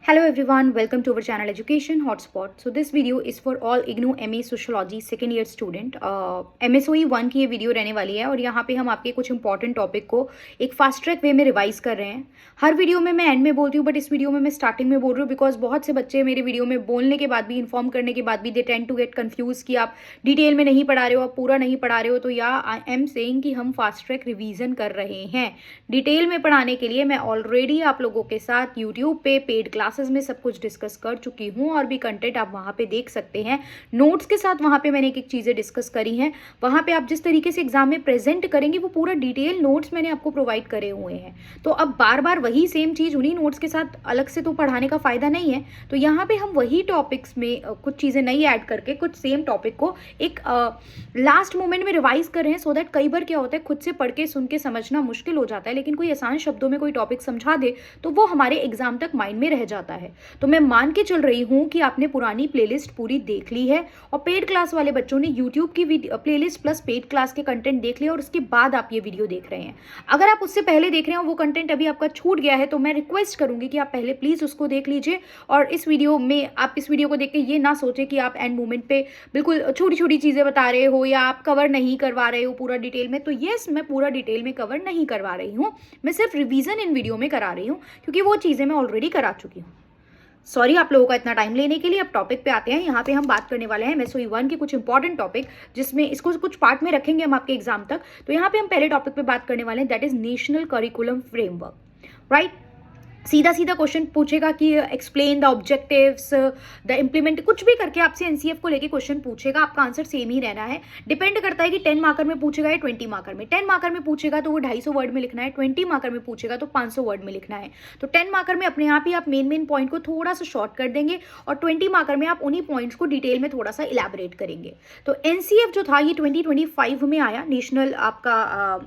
Hello everyone, welcome to our channel Education Hotspot. So this video is for all IGNOU MA Sociology second year student. MSOE 1 की ये video रहने वाली है और यहाँ पे हम आपके कुछ इंपॉर्टेंट टॉपिक को एक फास्ट ट्रैक वे में रिवाइज कर रहे हैं. हर वीडियो में मैं एंड में बोलती हूँ बट इस वीडियो में मैं स्टार्टिंग में बोल रही हूँ बिकॉज बहुत से बच्चे मेरे वीडियो में बोलने के बाद भी इन्फॉर्म करने के बाद भी they tend to get confuse कि आप डिटेल में नहीं पढ़ा रहे हो, आप पूरा नहीं पढ़ा रहे हो. तो या आई एम सेइंग कि हम फास्ट ट्रैक रिवीजन कर रहे हैं. डिटेल में पढ़ाने के लिए मैं ऑलरेडी आप लोगों के साथ यूट्यूब पे पेड क्लासेस में सब कुछ डिस्कस कर चुकी हूँ और भी कंटेंट आप वहाँ पे देख सकते हैं. नोट्स के साथ वहाँ पे मैंने एक एक चीज़ें डिस्कस करी हैं. वहाँ पे आप जिस तरीके से एग्जाम में प्रेजेंट करेंगे वो पूरा डिटेल नोट्स मैंने आपको प्रोवाइड करे हुए हैं. तो अब बार बार वही सेम चीज़ उन्हीं नोट्स के साथ अलग से तो पढ़ाने का फ़ायदा नहीं है. तो यहाँ पे हम वही टॉपिक्स में कुछ चीज़ें नई ऐड करके कुछ सेम टॉपिक को एक लास्ट मोमेंट में रिवाइज कर रहे हैं. सो दैट कई बार क्या होता है खुद से पढ़ के सुन के समझना मुश्किल हो जाता है, लेकिन कोई आसान शब्दों में कोई टॉपिक समझा दे तो वो हमारे एग्जाम तक माइंड में रह जाता है. तो मैं मान के चल रही हूँ कि आपने पुरानी प्लेलिस्ट पूरी देख ली है और पेड क्लास वाले बच्चों ने यूट्यूब की प्लेलिस्ट प्लस पेड क्लास के कंटेंट देख लिया और उसके बाद आप ये वीडियो देख रहे हैं. अगर आप उससे पहले देख रहे हो वो कंटेंट अभी आपका छूट गया है तो मैं रिक्वेस्ट करूंगी कि आप पहले प्लीज़ उसको देख लीजिए और इस वीडियो में आप इस वीडियो को देख के ये ना सोचे कि आप एंड मोमेंट पे बिल्कुल छोटी छोटी चीज़ें बता रहे हो या आप कवर नहीं करवा रहे हो पूरा डिटेल में. तो येस, मैं पूरा डिटेल में कवर नहीं करवा रही हूँ, मैं सिर्फ रिवीजन इन वीडियो में करा रही हूँ क्योंकि वो चीज़ें मैं ऑलरेडी करा चुकी हूँ. सॉरी आप लोगों का इतना टाइम लेने के लिए. अब टॉपिक पे आते हैं. यहाँ पे हम बात करने वाले हैं MSOE 1 के कुछ इंपॉर्टेंट टॉपिक जिसमें इसको कुछ पार्ट में रखेंगे हम आपके एग्जाम तक. तो यहाँ पे हम पहले टॉपिक पे बात करने वाले हैं, that is national curriculum framework. Right, सीधा सीधा क्वेश्चन पूछेगा कि explain the objectives, the implement, कुछ भी करके आपसे एनसीएफ को लेके क्वेश्चन पूछेगा. आपका आंसर सेम ही रहना है. डिपेंड करता है कि 10 मार्कर में पूछेगा या 20 मार्कर में. 10 मार्कर में पूछेगा तो वो 250 वर्ड में लिखना है, 20 मार्कर में पूछेगा तो 500 वर्ड में लिखना है. तो 10 मार्कर में अपने आप ही आप मेन पॉइंट को थोड़ा सा शॉर्ट कर देंगे और 20 मार्कर में आप उन्हीं पॉइंट्स को डिटेल में थोड़ा सा इलेबोरेट करेंगे. तो एनसीएफ जो था ये 2025 में आया. नेशनल आपका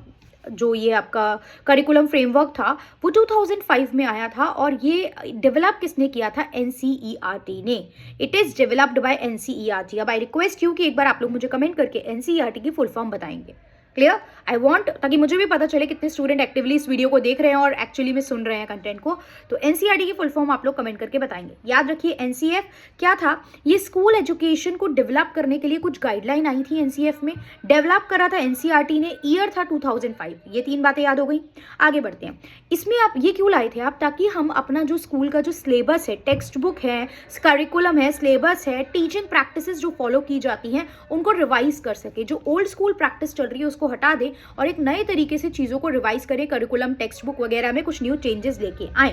जो ये आपका करिकुलम फ्रेमवर्क था वो 2005 में आया था और ये डेवलप किसने किया था? एनसीईआरटी ने. It is developed by NCERT. अब आई रिक्वेस्ट यू कि एक बार आप लोग मुझे कमेंट करके एनसीईआरटी की फुल फॉर्म बताएंगे. क्लियर? आई वॉन्ट, ताकि मुझे भी पता चले कितने स्टूडेंट एक्टिवली इस वीडियो को देख रहे हैं और एक्चुअली में सुन रहे हैं कंटेंट को. तो एनसीईआरटी की फुल फॉर्म आप लोग कमेंट करके बताएंगे. याद रखिए एनसीएफ क्या था? ये स्कूल एजुकेशन को डेवलप करने के लिए कुछ गाइडलाइन आई थी एनसीएफ में. डेवलप करा था एनसीईआरटी ने. ईयर था 2005. ये 3 बातें याद हो गई. आगे बढ़ते हैं. इसमें आप ये क्यों लाए थे आप? ताकि हम अपना जो स्कूल का जो सिलेबस है, टेक्स्ट बुक है, करिकुलम है, सिलेबस है, टीचिंग प्रैक्टिसेस जो फॉलो की जाती हैं उनको रिवाइज कर सके. जो ओल्ड स्कूल प्रैक्टिस चल रही है उसको हटा दे और एक नए तरीके से चीज़ों को रिवाइज करें. करिकुलम, टेक्स्ट बुक वगैरह में कुछ न्यू चेंजेस लेके आए.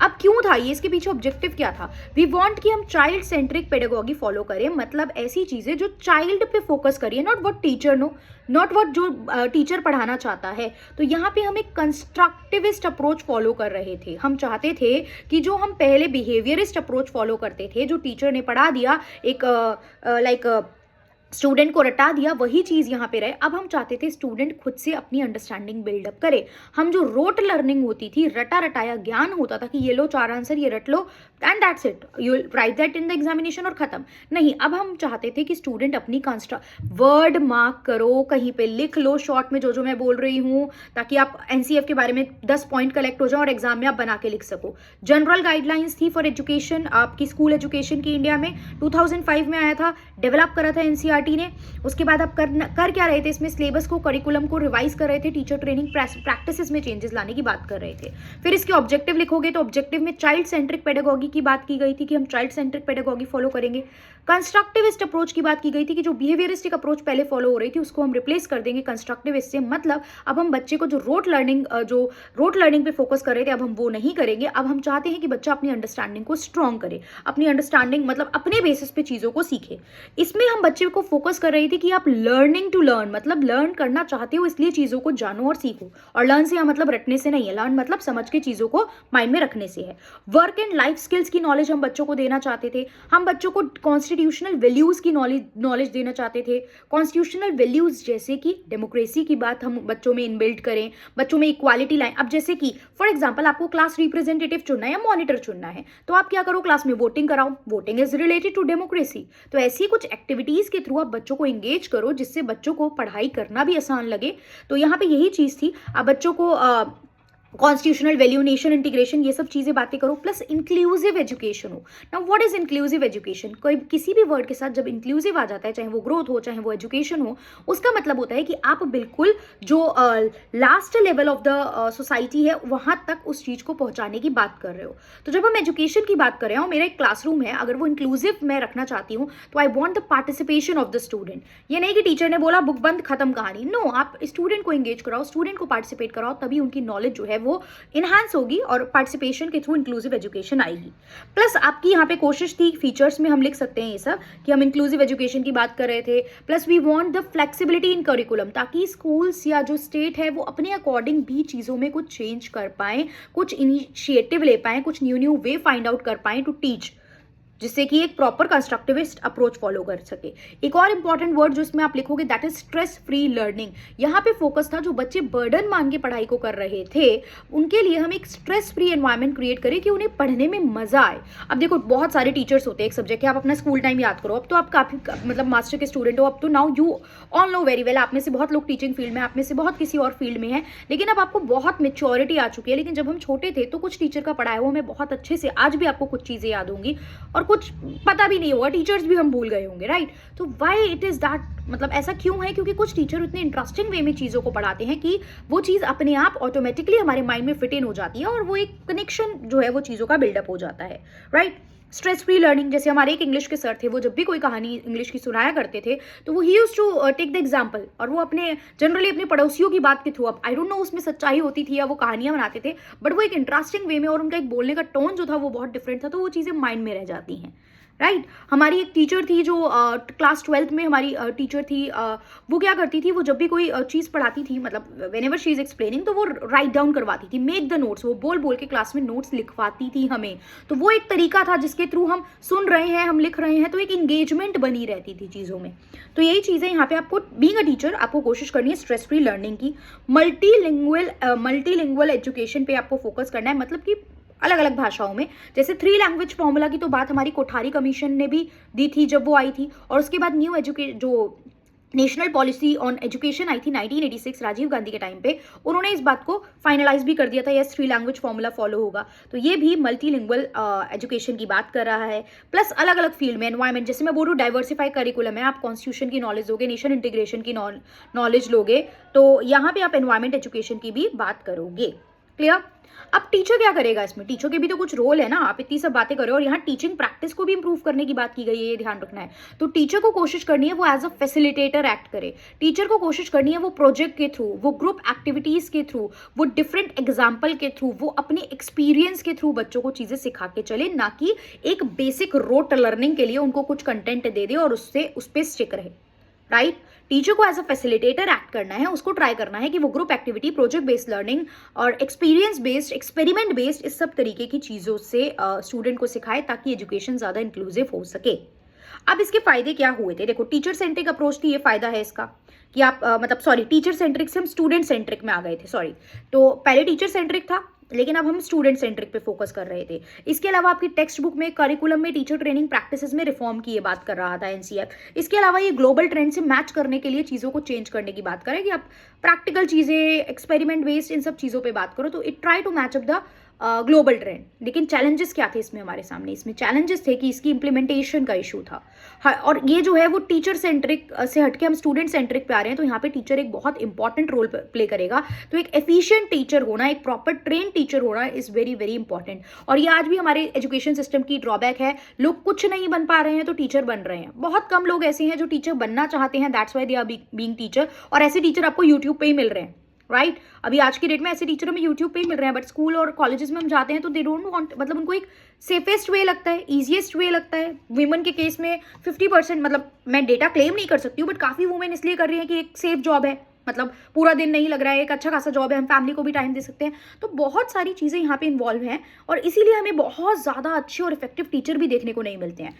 अब क्यों था ये? इसके पीछे ऑब्जेक्टिव क्या था? वी वांट कि हम चाइल्ड सेंट्रिक पेडागोगी फॉलो करें. मतलब ऐसी चीज़ें जो चाइल्ड पे फोकस करिए, not what teacher know, not what जो टीचर पढ़ाना चाहता है. तो यहाँ पे हम एक कंस्ट्रक्टिविस्ट अप्रोच फॉलो कर रहे थे. हम चाहते थे कि जो हम पहले बिहेवियरिस्ट अप्रोच फॉलो करते थे, जो टीचर ने पढ़ा दिया, एक लाइक स्टूडेंट को रटा दिया, वही चीज़ यहाँ पे रहे. अब हम चाहते थे स्टूडेंट खुद से अपनी अंडरस्टैंडिंग बिल्डअप करे. हम जो रोट लर्निंग होती थी, रटा रटाया ज्ञान होता था कि ये लो 4 आंसर, ये रट लो and that's it, you write that in the examination और खत्म. नहीं, अब हम चाहते थे कि स्टूडेंट अपनी वर्ड मार्क करो, कहीं पे लिख लो शॉर्ट में जो मैं बोल रही हूँ, ताकि आप एनसीएफ के बारे में 10 पॉइंट कलेक्ट हो जाए और एग्जाम में आप बना के लिख सको. जनरल गाइडलाइंस थी फॉर एजुकेशन, आपकी स्कूल एजुकेशन की इंडिया में. 2005 में आया था, डेवलप करा था एनसीईआरटी ने. उसके बाद आप कर क्या रहे थे? इसमें सिलेबस को, करिकुलम को रिवाइज कर रहे थे, टीचर ट्रेनिंग प्रैक्टिसेस में चेंजेस लाने की बात कर रहे थे. फिर इसके ऑब्जेक्टिव लिखोगे तो ऑब्जेक्टिव में चाइल्ड सेंट्रिक पेडागोगी की बात की गई थी कि हम चाइल्ड सेंट्रिक पेडागोगी फॉलो करेंगे. कंस्ट्रक्टिविस्ट अप्रोच की बात की गई थी कि जो बिहेवियरिस्टिक अप्रोच पहले फॉलो हो रही थी उसको हम रिप्लेस कर देंगे कंस्ट्रक्टिविस्ट से. मतलब अब हम बच्चे को जो रोट लर्निंग पे फोकस कर रहे थे अब हम वो नहीं करेंगे. अब हम चाहते हैं कि बच्चा अपनी अंडरस्टैंडिंग को स्ट्रॉन्ग करे, अपनी अंडरस्टैंडिंग मतलब अपने बेसिस पे चीज़ों को सीखे. इसमें हम बच्चे को फोकस कर रही थी कि आप लर्निंग टू लर्न, मतलब लर्न करना चाहते हो इसलिए चीज़ों को जानो और सीखो. और लर्न से मतलब रटने से नहीं है, लर्न मतलब समझ के चीज़ों को माइंड में रखने से है. वर्क एंड लाइफ स्किल्स की नॉलेज हम बच्चों को देना चाहते थे. हम बच्चों को कॉन्स्टिट्यूशनल वैल्यूज़ की नॉलेज देना चाहते थे. कॉन्स्टिट्यूशनल वैल्यूज़ जैसे कि डेमोक्रेसी की बात हम बच्चों में इनबिल्ड करें, बच्चों में इक्वालिटी लाएं. अब जैसे कि फॉर एग्जाम्पल आपको क्लास रिप्रेजेंटेटिव चुनना है या मॉनिटर चुनना है, तो आप क्या करो? क्लास में वोटिंग कराओ. Voting is related to democracy. तो ऐसी कुछ एक्टिविटीज़ के थ्रू आप बच्चों को एंगेज करो जिससे बच्चों को पढ़ाई करना भी आसान लगे. तो यहाँ पे यही चीज़ थी. आप बच्चों को कॉन्स्टिट्यूशनल वैल्यू, नेशन इंटीग्रेशन, ये सब चीज़ें बातें करो, प्लस इंक्लूसिव एजुकेशन हो। Now what is inclusive education? कोई किसी भी वर्ड के साथ जब इंक्लूसिव आ जाता है, चाहे वो ग्रोथ हो चाहे वो एजुकेशन हो, उसका मतलब होता है कि आप बिल्कुल जो last level of the society है वहां तक उस चीज़ को पहुंचाने की बात कर रहे हो। तो जब हम एजुकेशन की बात कर रहे हो, मेरा एक क्लासरूम है, अगर वो इंक्लूसिव मैं रखना चाहती हूँ तो I want the participation of the student. ये नहीं कि टीचर ने बोला बुक बंद खत्म कहानी, नो, आप स्टूडेंट को एंगेज कराओ, स्टूडेंट को पार्टिसिपेट कराओ, तभी उनकी नॉलेज जो है वो इन्हांस होगी और पार्टिसिपेशन के थ्रू इंक्लूसिव एजुकेशन आएगी। प्लस आपकी यहाँ पे कोशिश थी, फीचर्स में हम लिख सकते हैं ये सब कि हम इंक्लूसिव एजुकेशन की बात कर रहे थे, plus we want the flexibility in curriculum, ताकि स्कूल्स या जो स्टेट है वो अपने अकॉर्डिंग भी चीज़ों में कुछ चेंज कर पाएं, कुछ इनिशिएटिव ले पाएं, कुछ न्यू वे फाइंड आउट कर पाएं टू टीच, जिससे कि एक प्रॉपर कंस्ट्रक्टिविस्ट अप्रोच फॉलो कर सके। एक और इंपॉर्टेंट वर्ड जो इसमें आप लिखोगे that is stress free learning. यहाँ पे फोकस था, जो बच्चे बर्डन मान के पढ़ाई को कर रहे थे उनके लिए हम एक स्ट्रेस फ्री एनवायरनमेंट क्रिएट करें कि उन्हें पढ़ने में मजा आए। अब देखो, बहुत सारे टीचर्स होते हैं एक सब्जेक्ट के, आप अपना स्कूल टाइम याद करो, अब तो आप काफी मतलब मास्टर के स्टूडेंट हो, अब तो now you all know very well, आप में से बहुत लोग टीचिंग फील्ड में, आप में से बहुत किसी और फील्ड में है, लेकिन अब आपको बहुत मेच्योरिटी आ चुकी है। लेकिन जब हम छोटे थे तो कुछ टीचर का पढ़ाया हुआ हमें बहुत अच्छे से, आज भी आपको कुछ चीजें याद होंगी और कुछ पता भी नहीं होगा, टीचर्स भी हम भूल गए होंगे, राइट? तो व्हाई इट इज दैट, मतलब ऐसा क्यों है? क्योंकि कुछ टीचर इतने इंटरेस्टिंग वे में चीज़ों को पढ़ाते हैं कि वो चीज़ अपने आप ऑटोमेटिकली हमारे माइंड में फिट इन हो जाती है और वो एक कनेक्शन जो है वो चीज़ों का बिल्डअप हो जाता है, राइट? स्ट्रेस फ्री लर्निंग, जैसे हमारे एक इंग्लिश के सर थे, वो जब भी कोई कहानी इंग्लिश की सुनाया करते थे तो वो ही used to take the example, और वो अपने जनरली अपने पड़ोसियों की बात के थ्रू, अब आई डोंट नो उसमें सच्चाई होती थी या वो कहानियां बनाते थे, बट वो एक इंटरेस्टिंग वे में, और उनका एक बोलने का टोन जो था वो बहुत डिफरेंट था, तो वो चीज़ें माइंड में रह जाती हैं, राइट? हमारी एक टीचर थी जो क्लास 12th में हमारी टीचर थी, वो क्या करती थी, वो जब भी कोई चीज़ पढ़ाती थी, मतलब when ever she is explaining, तो वो राइट डाउन करवाती थी, मेक द नोट्स, वो बोल बोल के क्लास में नोट्स लिखवाती थी हमें। तो वो एक तरीका था जिसके थ्रू हम सुन रहे हैं, हम लिख रहे हैं, तो एक इंगेजमेंट बनी रहती थी चीज़ों में। तो यही चीज़ें यहाँ पे आपको बीइंग अ टीचर आपको कोशिश करनी है स्ट्रेस फ्री लर्निंग की। मल्टीलिंगुअल एजुकेशन पे आपको फोकस करना है, मतलब कि अलग अलग भाषाओं में। जैसे 3 लैंग्वेज फॉर्मूला की तो बात हमारी कोठारी कमीशन ने भी दी थी जब वो आई थी, और उसके बाद जो national policy on education I थी 1986 राजीव गांधी के टाइम पे, उन्होंने इस बात को फाइनलाइज भी कर दिया था, यस 3 लैंग्वेज फॉर्मूला फॉलो होगा। तो ये भी मल्टीलिंगुअल एजुकेशन की बात कर रहा है। प्लस अलग अलग फील्ड में एनवायरमेंट, जैसे मैं बोल रही हूँ डाइवर्सिफाई करिकुलम है, आप कॉन्स्टिट्यूशन की नॉलेज लोगे, नेशन इंटीग्रेशन की नॉलेज लोगे, तो यहाँ पे आप एनवायरमेंट एजुकेशन की भी बात करोगे। क्लियर? अब टीचर क्या करेगा इसमें? टीचर के भी तो कुछ रोल है ना, आप इतनी सब बातें करो और यहाँ टीचिंग प्रैक्टिस को भी इंप्रूव करने की बात की गई है, ये ध्यान रखना है। तो टीचर को कोशिश करनी है वो एज अ फैसिलिटेटर एक्ट करे, टीचर को कोशिश करनी है वो प्रोजेक्ट के थ्रू, वो ग्रुप एक्टिविटीज के थ्रू, वो डिफरेंट एग्जाम्पल के थ्रू, वो अपने एक्सपीरियंस के थ्रू बच्चों को चीजें सिखा के चले, ना कि एक बेसिक रोट लर्निंग के लिए उनको कुछ कंटेंट दे दे और उससे उस पर स्टिक रहे, राइट? टीचर को एज अ फैसिलिटेटर एक्ट करना है, उसको ट्राई करना है कि वो group activity, project based learning और एक्सपीरियंस बेस्ड, एक्सपेरिमेंट बेस्ड, इस सब तरीके की चीज़ों से स्टूडेंट को सिखाए ताकि एजुकेशन ज़्यादा इंक्लूसिव हो सके। अब इसके फायदे क्या हुए थे? देखो, टीचर सेंट्रिक अप्रोच थी, ये फायदा है इसका कि आप टीचर सेंट्रिक से हम स्टूडेंट सेंट्रिक में आ गए थे, तो पहले टीचर सेंट्रिक था लेकिन अब हम स्टूडेंट सेंट्रिक पे फोकस कर रहे थे। इसके अलावा आपकी टेक्स्ट बुक में, करिकुलम में टीचर ट्रेनिंग प्रैक्टिसेस में रिफॉर्म की ये बात कर रहा था एनसीएफ। इसके अलावा ये ग्लोबल ट्रेंड से मैच करने के लिए चीज़ों को चेंज करने की बात करें कि आप प्रैक्टिकल चीज़ें, एक्सपेरिमेंट बेस्ड, इन सब चीज़ों पर बात करो, तो it try to match up the global trend. लेकिन चैलेंजेस क्या थे इसमें हमारे सामने? इसमें चैलेंजेस थे कि इसकी इंप्लीमेंटेशन का इशू था। हाँ, और ये जो है वो टीचर सेंट्रिक से हटके हम स्टूडेंट सेंट्रिक पे आ रहे हैं, तो यहाँ पे टीचर एक बहुत इंपॉर्टेंट रोल प्ले करेगा। तो एक एफिशिएंट टीचर होना, एक प्रॉपर ट्रेन टीचर होना इज वेरी वेरी इंपॉर्टेंट। और ये आज भी हमारे एजुकेशन सिस्टम की ड्रॉबैक है, लोग कुछ नहीं बन पा रहे हैं तो टीचर बन रहे हैं। बहुत कम लोग ऐसे हैं जो टीचर बनना चाहते हैं, that's why they are being teacher, और ऐसे टीचर आपको यूट्यूब पे ही मिल रहे हैं, राइट? अभी आज की डेट में ऐसे टीचर हमें यूट्यूब पे ही मिल रहे हैं, बट स्कूल और कॉलेजेस में हम जाते हैं तो दे डोंट वांट, मतलब उनको एक सेफेस्ट वे लगता है, ईजीएस्ट वे लगता है। वुमेन के केस में 50%, मतलब मैं डेटा क्लेम नहीं कर सकती हूँ, बट काफ़ी वुमेन इसलिए कर रही है कि एक सेफ जॉब है, मतलब पूरा दिन नहीं लग रहा है, एक अच्छा खासा जॉब है, हम फैमिली को भी टाइम दे सकते हैं। तो बहुत सारी चीज़ें यहाँ पे इन्वॉल्व हैं और इसीलिए हमें बहुत ज़्यादा अच्छे और इफेक्टिव टीचर भी देखने को नहीं मिलते हैं।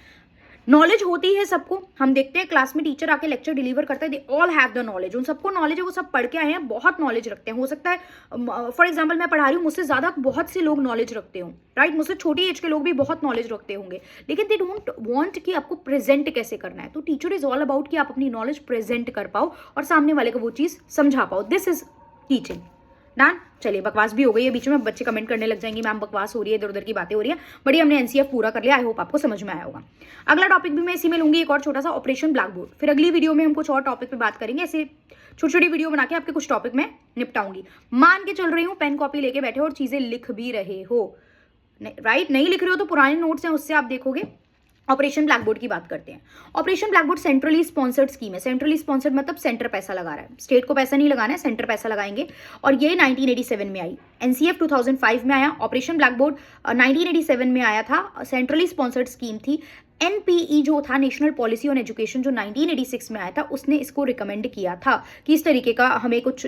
नॉलेज होती है सबको, हम देखते हैं क्लास में टीचर आके लेक्चर डिलीवर करता है, they all have the knowledge, उन सबको नॉलेज है, वो सब पढ़ के आए हैं, बहुत नॉलेज रखते हैं। हो सकता है फॉर एग्जांपल मैं पढ़ा रही हूँ, मुझसे ज़्यादा बहुत से लोग नॉलेज रखते हों, राइट? मुझसे छोटी एज के लोग भी बहुत नॉलेज रखते होंगे, लेकिन दे डोंट वांट कि आपको प्रेजेंट कैसे करना है। तो टीचर इज ऑल अबाउट कि आप अपनी नॉलेज प्रेजेंट कर पाओ और सामने वाले को वो चीज़ समझा पाओ। This is teaching, done. चलिए, बकवास भी हो गई है, बीच में बच्चे कमेंट करने लग जाएंगे मैम बकवास हो रही है, इधर उधर की बातें हो रही है, बट ये हमने एनसीएफ पूरा कर लिया। आई होप आपको समझ में आया होगा। अगला टॉपिक भी मैं इसी में लूंगी, एक और छोटा सा ऑपरेशन ब्लैक बोर्ड। फिर अगली वीडियो में हम कुछ और टॉपिक पे बात करेंगे। ऐसे छोटी छोटी वीडियो बना के आपके कुछ टॉपिक में निपटाऊंगी। मान के चल रही हूँ पेन कॉपी लेके बैठे हो और चीजें लिख भी रहे हो, राइट? नहीं लिख रहे हो तो पुराने नोट्स हैं उससे आप देखोगे। ऑपरेशन ब्लैक बोर्ड की बात करते हैं। Operation black board centrally sponsored scheme है। सेंट्रली स्पॉन्सर्ड मतलब सेंटर पैसा लगा रहा है, स्टेट को पैसा नहीं लगाना है, सेंटर पैसा लगाएंगे। और ये 1987 में आई, एनसीएफ 2005 में आया, ऑपरेशन ब्लैक बोर्ड 1987 में आया था। सेंट्रली स्पॉन्सर्ड स्कीम थी। एनपीई जो था, नेशनल पॉलिसी ऑन एजुकेशन, जो 1986 में आया था, उसने इसको रिकमेंड किया था कि इस तरीके का हमें कुछ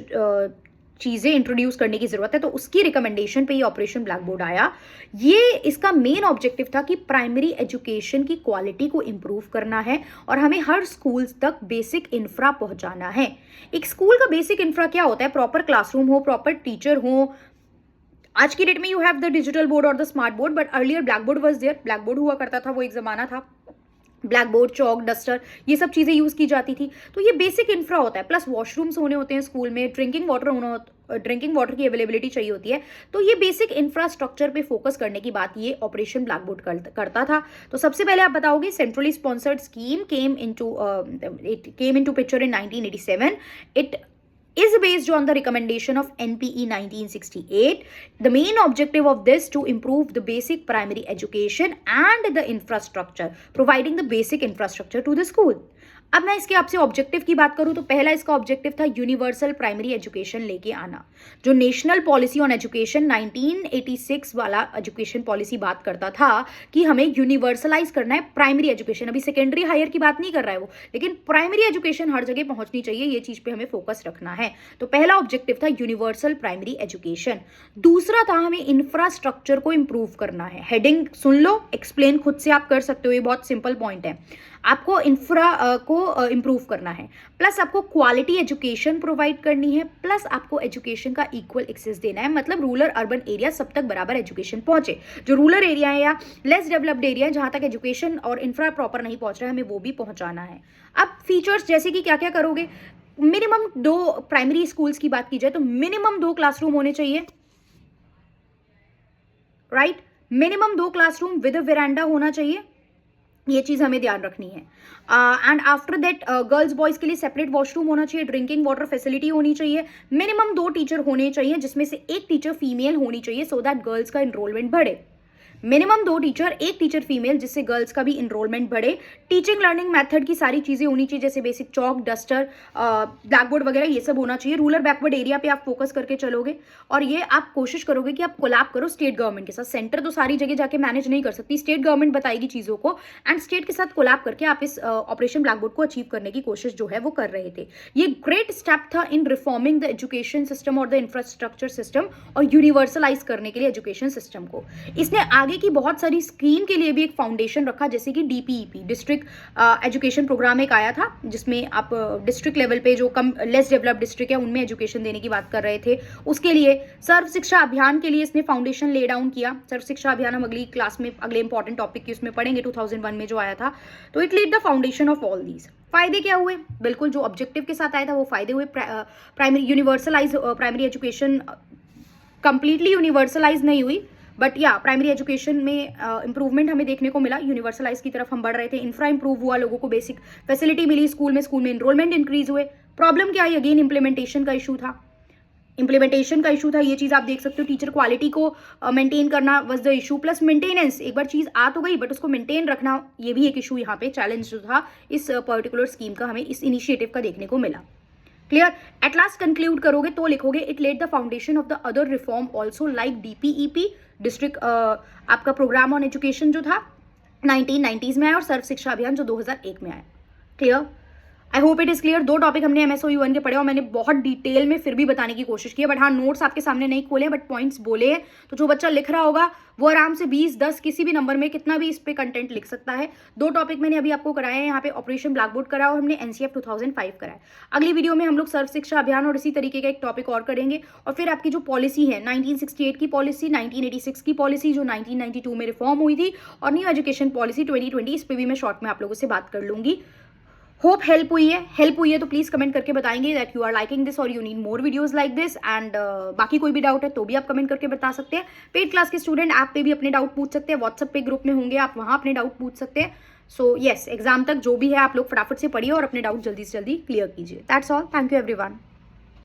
चीज़ें इंट्रोड्यूस करने की ज़रूरत है, तो उसकी रिकमेंडेशन पे ये ऑपरेशन ब्लैक बोर्ड आया। ये इसका मेन ऑब्जेक्टिव था कि प्राइमरी एजुकेशन की क्वालिटी को इम्प्रूव करना है और हमें हर स्कूल तक बेसिक इंफ्रा पहुंचाना है। एक स्कूल का बेसिक इंफ्रा क्या होता है? प्रॉपर क्लासरूम हो, प्रॉपर टीचर हो। आज की डेट में you have the digital board और the smart board, but earlier black board was there. Black board हुआ करता था, वो एक ज़माना था। ब्लैक बोर्ड, चौक, डस्टर, ये सब चीज़ें यूज़ की जाती थी। तो ये बेसिक इंफ्रा होता है। प्लस वॉशरूम्स होने होते हैं स्कूल में, ड्रिंकिंग वाटर की अवेलेबिलिटी चाहिए होती है। तो ये बेसिक इंफ्रास्ट्रक्चर पे फोकस करने की बात ये ऑपरेशन ब्लैक बोर्ड करता था। तो सबसे पहले आप बताओगे centrally sponsored scheme came into picture in 1987. It is based on the recommendation of NPE 1968. The main objective of this to improve the basic primary education and the infrastructure, providing the basic infrastructure to the school. अब मैं इसके आपसे objective की बात करूं तो पहला इसका ऑब्जेक्टिव था यूनिवर्सल प्राइमरी एजुकेशन लेके आना। जो नेशनल पॉलिसी ऑन एजुकेशन 1986 वाला एजुकेशन पॉलिसी बात करता था कि हमें यूनिवर्सलाइज करना है प्राइमरी एजुकेशन। अभी सेकेंडरी हायर की बात नहीं कर रहा है वो, लेकिन प्राइमरी एजुकेशन हर जगह पहुंचनी चाहिए, ये चीज पे हमें फोकस रखना है। तो पहला ऑब्जेक्टिव था यूनिवर्सल प्राइमरी एजुकेशन। दूसरा था हमें इंफ्रास्ट्रक्चर को इंप्रूव करना है। हेडिंग सुन लो, एक्सप्लेन खुद से आप कर सकते हो, ये बहुत सिंपल पॉइंट है। आपको इंफ्रा को इम्प्रूव करना है, प्लस आपको क्वालिटी एजुकेशन प्रोवाइड करनी है, प्लस आपको एजुकेशन का इक्वल एक्सेस देना है। मतलब रूरल अर्बन एरिया सब तक बराबर एजुकेशन पहुंचे। जो रूरल एरिया है या लेस डेवलप्ड एरिया है जहां तक एजुकेशन और इंफ्रा प्रॉपर नहीं पहुंच रहा है, हमें वो भी पहुंचाना है। अब फीचर्स जैसे कि क्या क्या करोगे? मिनिमम 2 प्राइमरी स्कूल्स की बात की जाए तो मिनिमम 2 क्लासरूम होने चाहिए, right? Minimum 2 classroom with veranda होना चाहिए, ये चीज हमें ध्यान रखनी है। And after that girls boys के लिए सेपरेट वॉशरूम होना चाहिए, ड्रिंकिंग वाटर फैसिलिटी होनी चाहिए, मिनिमम 2 टीचर होने चाहिए जिसमें से एक टीचर फीमेल होनी चाहिए सो दैट गर्ल्स का इनरोलमेंट बढ़े। मिनिमम 2 टीचर, एक टीचर फीमेल, जिससे गर्ल्स का भी इनरोलमेंट बढ़े। टीचिंग लर्निंग मेथड की सारी चीज़ें होनी चाहिए, जैसे बेसिक चौक, डस्टर, ब्लैक बोर्ड वगैरह, ये सब होना चाहिए। रूरल बैकवर्ड एरिया पे आप फोकस करके चलोगे और ये आप कोशिश करोगे कि आप कोलैब करो स्टेट गवर्नमेंट के साथ। सेंटर तो सारी जगह जाके मैनेज नहीं कर सकती, स्टेट गवर्नमेंट बताएगी चीज़ों को, एंड स्टेट के साथ कोलैब करके आप इस ऑपरेशन ब्लैक बोर्ड को अचीव करने की कोशिश जो है वो कर रहे थे। ये ग्रेट स्टेप था इन रिफॉर्मिंग द एजुकेशन सिस्टम और द इंफ्रास्ट्रक्चर सिस्टम, और यूनिवर्सलाइज करने के लिए एजुकेशन सिस्टम को। इसने आगे की बहुत सारी स्कीम के लिए भी एक फाउंडेशन रखा, जैसे कि डीपीईपी, डिस्ट्रिक्ट एजुकेशन प्रोग्राम एक आया था, जिसमें आप डिस्ट्रिक्ट लेवल पे जो कम लेस डेवलप्ड डिस्ट्रिक्ट है उनमें एजुकेशन देने की बात कर रहे थे। उसके लिए सर्व शिक्षा अभियान के लिए इसने फाउंडेशन ले डाउन किया। सर्व शिक्षा अभियान हम अगली क्लास में अगले इंपॉर्टेंट टॉपिक की उसमें पढ़ेंगे, 2001 में जो आया था। तो it led the foundation of all these. फायदे क्या हुए? बिल्कुल जो ऑब्जेक्टिव के साथ आया था वो फायदे हुए। Primary universalise primary education completely universalise नहीं हुई, बट या प्राइमरी एजुकेशन में इंप्रूवमेंट हमें देखने को मिला, यूनिवर्सलाइज की तरफ हम बढ़ रहे थे। इंफ्रा इंप्रूव हुआ, लोगों को बेसिक फैसिलिटी मिली, स्कूल में एनरोलमेंट इंक्रीज हुए। प्रॉब्लम क्या है? अगेन इम्प्लीमेंटेशन का इशू था। ये चीज़ आप देख सकते हो। टीचर क्वालिटी को मेंटेन करना was the issue, plus maintenance. एक बार चीज़ आ तो गई बट उसको मेंटेन रखना, ये भी एक इशू यहाँ पे चैलेंज जो था इस पर्टिकुलर स्कीम का, हमें इस इनिशिएटिव का देखने को मिला। क्लियर? एट लास्ट कंक्लूड करोगे तो लिखोगे it led the foundation of the other reform also like DPEP, district आपका प्रोग्राम ऑन एजुकेशन जो था 1990s में आया, और सर्व शिक्षा अभियान जो 2001 में आया। Clear? I hope it is clear. 2 topic हमने MSOE 1 के पढ़े और मैंने बहुत डिटेल में फिर भी बताने की कोशिश की है, बट हाँ नोट्स आपके सामने नहीं खोले बट पॉइंट्स बोले हैं। तो जो बच्चा लिख रहा होगा वो आराम से 20, 10 किसी भी नंबर में कितना भी इस पे कंटेंट लिख सकता है। 2 टॉपिक मैंने अभी आपको कराए हैं, यहाँ पे ऑपरेशन ब्लैक बोर्ड करा और हमने NCF 2005 कराया। अगली वीडियो में हम लोग सर्व शिक्षा अभियान और इसी तरीके का एक टॉपिक और करेंगे, और फिर आपकी जो पॉलिसी है 1968 की पॉलिसी, 1986 की पॉलिसी जो 1992 में रिफॉर्म हुई थी, और न्यू एजुकेशन पॉलिसी 2020, इस पर भी मैं शॉर्ट में आप लोगों से बात कर लूंगी। होप हेल्प हुई है तो प्लीज़ कमेंट करके बताएंगे that you are liking this और you need more videos like this. And बाकी कोई भी डाउट है तो भी आप कमेंट करके बता सकते हैं। पेड क्लास के स्टूडेंट ऐप पे भी अपने डाउट पूछ सकते हैं, व्हाट्सएप पे ग्रुप में होंगे, आप वहाँ अपने डाउट पूछ सकते हैं। सो येस, एग्जाम तक जो भी है आप लोग फटाफट से पढ़िए और अपने डाउट जल्दी से जल्दी क्लियर कीजिए। That's all, thank you everyone.